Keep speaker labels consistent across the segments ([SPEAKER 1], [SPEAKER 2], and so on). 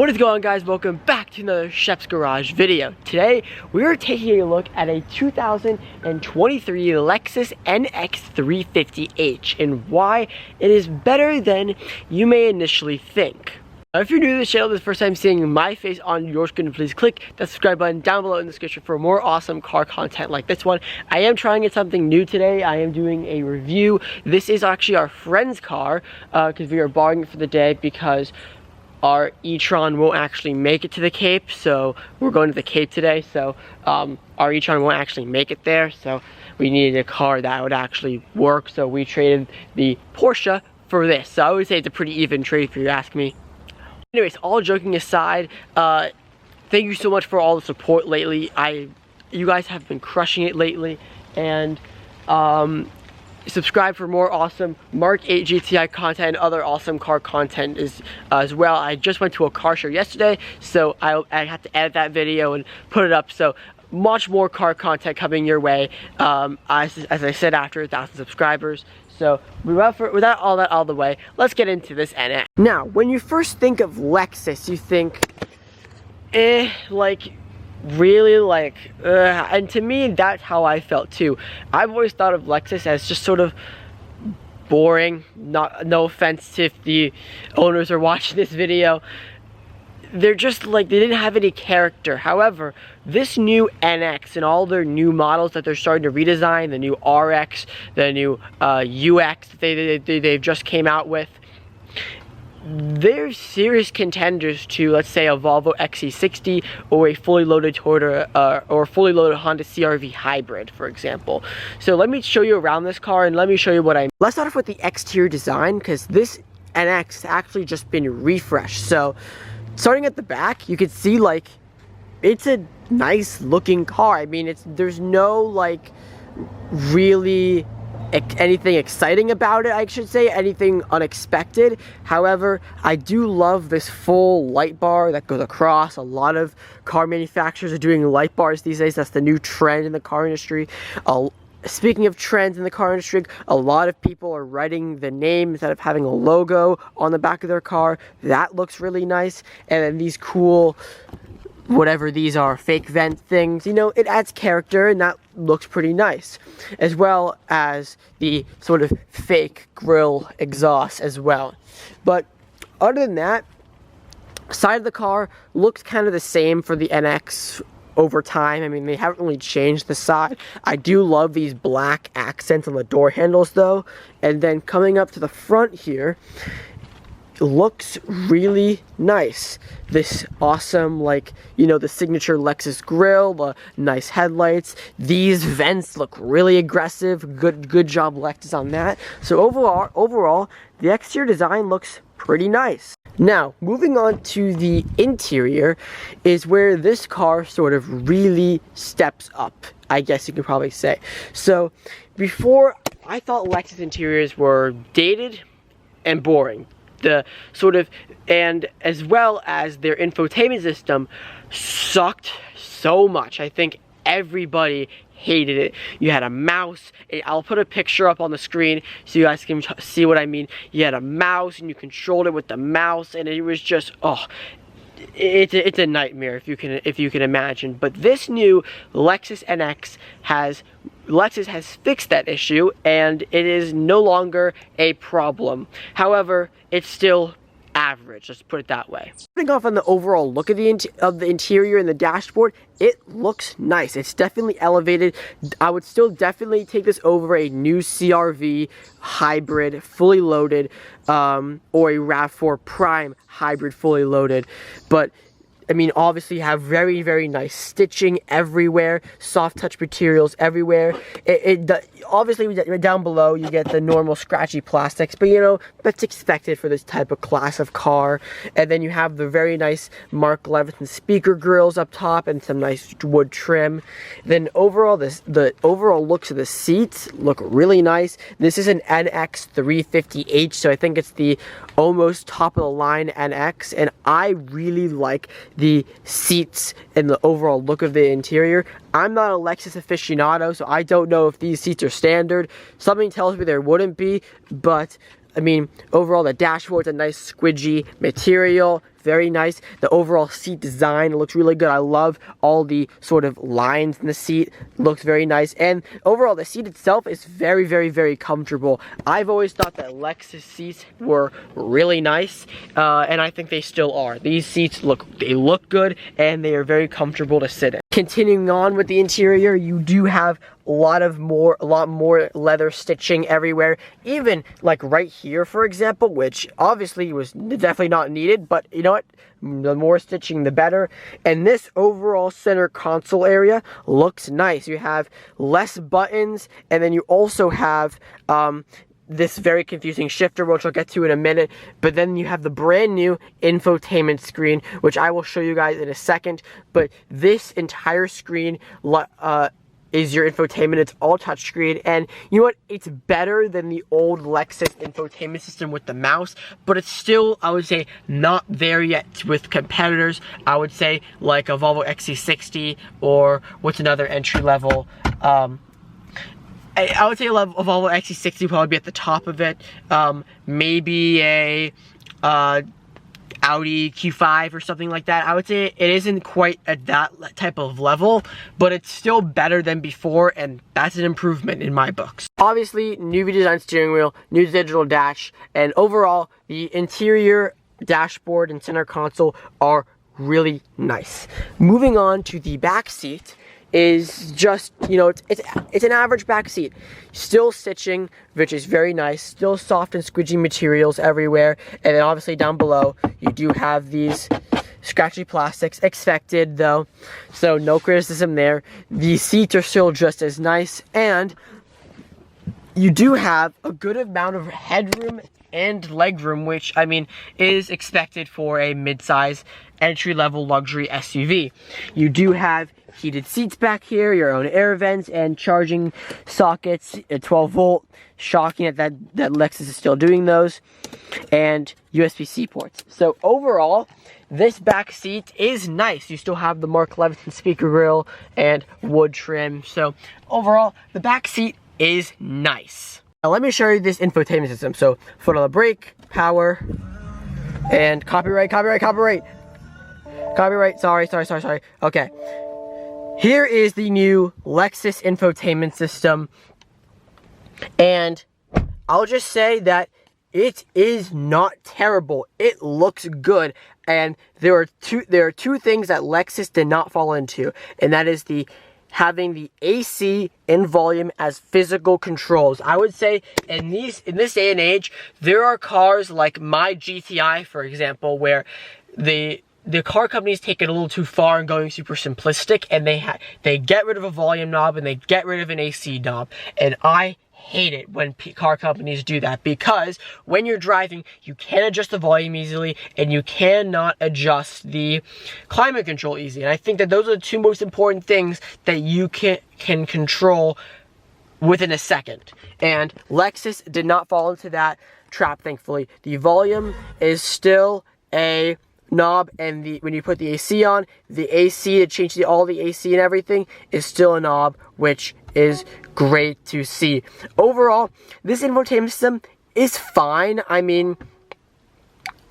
[SPEAKER 1] What is going on, guys? Welcome back to another Chef's Garage video. Today we are taking a look at a 2023 Lexus NX 350h and why it is better than you may initially think. Now, if you're new to the channel, this is the first time seeing my face on your screen, please click that subscribe button down below in the description for more awesome car content like this one. I am trying something new today. I am doing a review. This is actually our friend's car because we are borrowing it for the day because our e-tron won't actually make it to the Cape, so we're going to the Cape today, so our e-tron won't actually make it there, so we needed a car that would actually work, so we traded the Porsche for this. So I would say it's a pretty even trade if you ask me. Anyways, all joking aside, thank you so much for all the support lately. You guys have been crushing it lately, and subscribe for more awesome Mark 8 GTI content and other awesome car content as well. I just went to a car show yesterday, so I had to edit that video and put it up, so much more car content coming your way as I said, after 1,000 subscribers. So without all that out of the way, let's get into this NX. Now, when you first think of Lexus, you think, and to me that's how I felt too. I've always thought of Lexus as just sort of boring. No offense if the owners are watching this video. They're just like, they didn't have any character. However, this new NX and all their new models that they're starting to redesign, the new RX, the new UX that they've just came out with, they're serious contenders to, let's say, a Volvo XC60 or a fully loaded Toyota or fully loaded Honda CR-V hybrid, for example. So let me show you around this car and let me show you what I mean. Let's start off with the exterior design, because this NX has actually just been refreshed. So starting at the back, you can see like it's a nice looking car. I mean, there's no like really anything exciting about it, I should say, anything unexpected. However, I do love this full light bar that goes across. A lot of car manufacturers are doing light bars these days. That's the new trend in the car industry. Speaking of trends in the car industry, a lot of people are writing the name instead of having a logo on the back of their car. That looks really nice. And then these cool, whatever these are, fake vent things, you know, it adds character and that looks pretty nice. As well as the sort of fake grille exhaust as well. But other than that, side of the car looks kind of the same for the NX over time. I mean, they haven't really changed the side. I do love these black accents on the door handles though. And then coming up to the front here, looks really nice. This awesome, like, you know, the signature Lexus grille, the nice headlights. These vents look really aggressive. Good job Lexus on that. So overall, the exterior design looks pretty nice. Now, moving on to the interior is where this car sort of really steps up, I guess you could probably say. So before, I thought Lexus interiors were dated and boring. And as well as their infotainment system sucked so much. I think everybody hated it. You had a mouse. I'll put a picture up on the screen so you guys can see what I mean. You had a mouse and you controlled it with the mouse, and it was just, oh, it's a nightmare if you can imagine. But this new Lexus NX Lexus has fixed that issue, and it is no longer a problem. However, it's still average, let's put it that way. Starting off on the overall look of the interior and the dashboard, it looks nice. It's definitely elevated. I would still definitely take this over a new CR-V hybrid fully loaded, or a RAV4 Prime hybrid fully loaded. But I mean, obviously you have very, very nice stitching everywhere, soft touch materials everywhere. Obviously down below you get the normal scratchy plastics, but you know, that's expected for this type of class of car. And then you have the very nice Mark Levinson speaker grills up top and some nice wood trim. Then overall, the overall looks of the seats look really nice. This is an NX 350h, so I think it's the almost top of the line NX, and I really like the seats and the overall look of the interior. I'm not a Lexus aficionado, so I don't know if these seats are standard. Something tells me there wouldn't be, but I mean, overall the dashboard's a nice squidgy material, very nice. The overall seat design looks really good. I love all the sort of lines in the seat. Looks very nice. And overall, the seat itself is very, very, very comfortable. I've always thought that Lexus seats were really nice, and I think they still are. These seats look good, and they are very comfortable to sit in. Continuing on with the interior, you do have a lot more leather stitching everywhere, even like right here, for example, which obviously was definitely not needed, but you know what, the more stitching the better. And this overall center console area looks nice. You have less buttons, and then you also have this very confusing shifter, which I'll get to in a minute, but then you have the brand new infotainment screen, which I will show you guys in a second. But this entire screen is your infotainment. It's all touchscreen, and you know what? It's better than the old Lexus infotainment system with the mouse, but it's still, I would say, not there yet with competitors. I would say like a Volvo XC60, or what's another entry level, I would say a Volvo XC60 would probably be at the top of it. Maybe a Audi Q5 or something like that. I would say it isn't quite at that type of level, but it's still better than before, and that's an improvement in my books. Obviously, new redesigned steering wheel, new digital dash, and overall, the interior dashboard and center console are really nice. Moving on to the back seat is just, you know, it's an average back seat. Still stitching, which is very nice. Still soft and squidgy materials everywhere. And then obviously down below, you do have these scratchy plastics, expected though, so no criticism there. The seats are still just as nice, and you do have a good amount of headroom and legroom, which, I mean, is expected for a mid-size entry-level luxury SUV. You do have heated seats back here, your own air vents, and charging sockets at 12 volt. Shocking that Lexus is still doing those, and USB-C ports. So overall, this back seat is nice. You still have the Mark Levinson speaker grille and wood trim. So overall, the back seat is nice. Now let me show you this infotainment system. So foot on the brake, power, and copyright, sorry. Okay. Here is the new Lexus infotainment system, and I'll just say that it is not terrible. It looks good, and there are two things that Lexus did not fall into, and that is having the AC and volume as physical controls. I would say in this day and age, there are cars like my GTI, for example, where the car companies take it a little too far and going super simplistic, and they get rid of a volume knob and they get rid of an AC knob, and I hate it when car companies do that, because when you're driving, you can't adjust the volume easily, and you cannot adjust the climate control easy. And I think that those are the two most important things that you can control within a second. And Lexus did not fall into that trap, thankfully. The volume is still a knob, and when you put the AC on, the AC to change all the AC and everything is still a knob, which is great to see. Overall, this infotainment system is fine. I mean,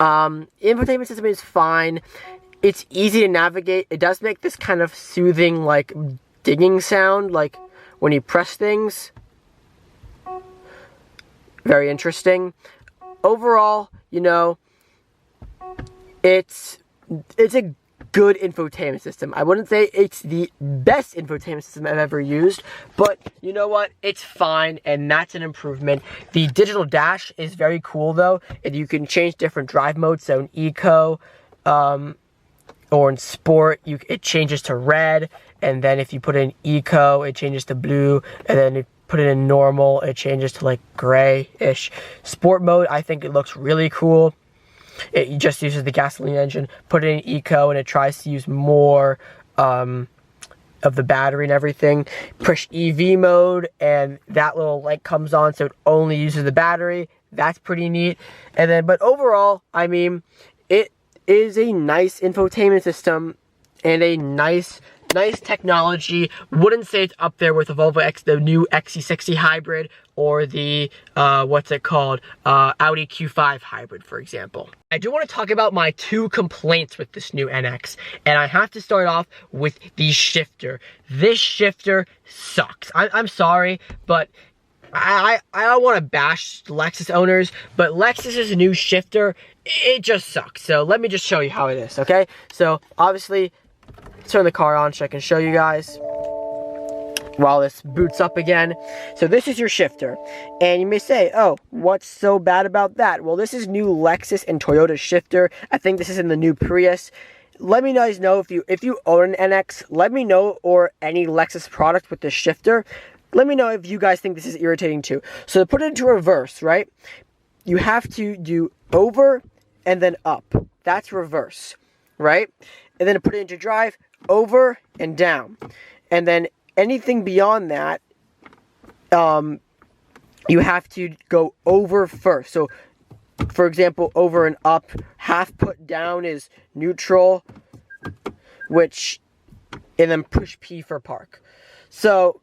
[SPEAKER 1] infotainment system is fine. It's easy to navigate. It does make this kind of soothing, like, dinging sound, like when you press things. Very interesting. Overall, you know, it's a good infotainment system. I wouldn't say it's the best infotainment system I've ever used, but you know what? It's fine, and that's an improvement. The digital dash is very cool though, and you can change different drive modes. So in eco, or in sport, it changes to red, and then if you put it in eco, it changes to blue, and then if you put it in normal, it changes to like gray-ish. Sport mode, I think it looks really cool. It just uses the gasoline engine. Put it in eco, and it tries to use more of the battery and everything. Push EV mode, and that little light comes on, so it only uses the battery. That's pretty neat. And then, but overall, I mean, it is a nice infotainment system and a nice Nice technology. Wouldn't say it's up there with the Volvo X, the new XC60 hybrid, or the what's it called, Audi Q5 hybrid, for example. I do want to talk about my 2 complaints with this new NX, and I have to start off with the shifter. This shifter sucks. I'm sorry, but I don't want to bash Lexus owners, but Lexus's new shifter, it just sucks. So let me just show you how it is, okay? So obviously, turn the car on so I can show you guys while this boots up again. So this is your shifter, and you may say, oh, what's so bad about that? Well, this is new Lexus and Toyota shifter. I think this is in the new Prius. Let me guys know if you own an NX, let me know, or any Lexus product with this shifter. Let me know if you guys think this is irritating too. So to put it into reverse, right? You have to do over and then up. That's reverse, right? And then to put it into drive, over and down. And then anything beyond that, you have to go over first. So, for example, over and up, half put down is neutral, and then push P for park. So,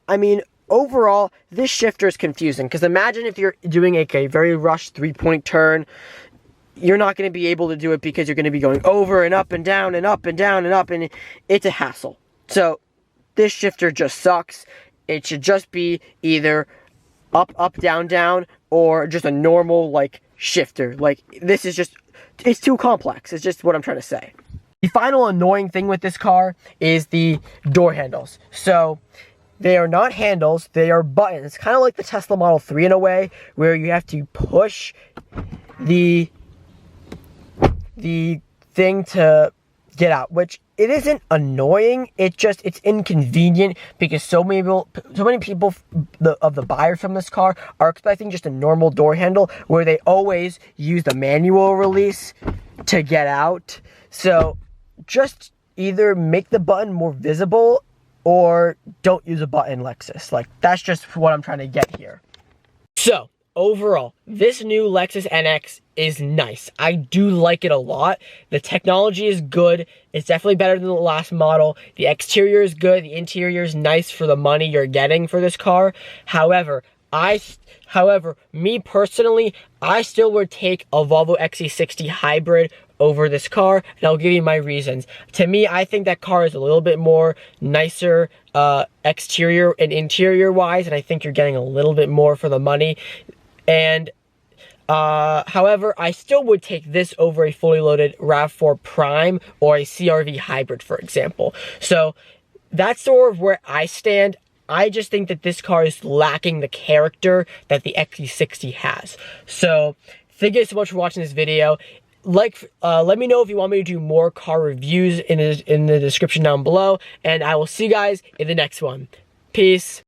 [SPEAKER 1] I mean, overall, this shifter is confusing, because imagine if you're doing a very rushed 3-point turn, you're not going to be able to do it because you're going to be going over and up and down and up and down and up, and it's a hassle. So, this shifter just sucks. It should just be either up, up, down, down, or just a normal, like, shifter. Like, this is just, it's too complex. It's just what I'm trying to say. The final annoying thing with this car is the door handles. So, they are not handles, they are buttons. It's kind of like the Tesla Model 3 in a way, where you have to push the thing to get out, which it isn't annoying, it's inconvenient, because so many people of the buyers from this car are expecting just a normal door handle, where they always use the manual release to get out. So just either make the button more visible, or don't use a button, Lexus. Like, that's just what I'm trying to get here. So, overall, this new Lexus NX is nice. I do like it a lot. The technology is good. It's definitely better than the last model. The exterior is good. The interior is nice for the money you're getting for this car. However, me personally, I still would take a Volvo XC60 hybrid over this car, and I'll give you my reasons. To me, I think that car is a little bit more nicer exterior and interior wise, and I think you're getting a little bit more for the money. And however, I still would take this over a fully loaded RAV4 Prime or a CR-V hybrid, for example. So that's sort of where I stand. I just think that this car is lacking the character that the XC60 has. So thank you so much for watching this video. Let me know if you want me to do more car reviews in the description down below, and I will see you guys in the next one. Peace.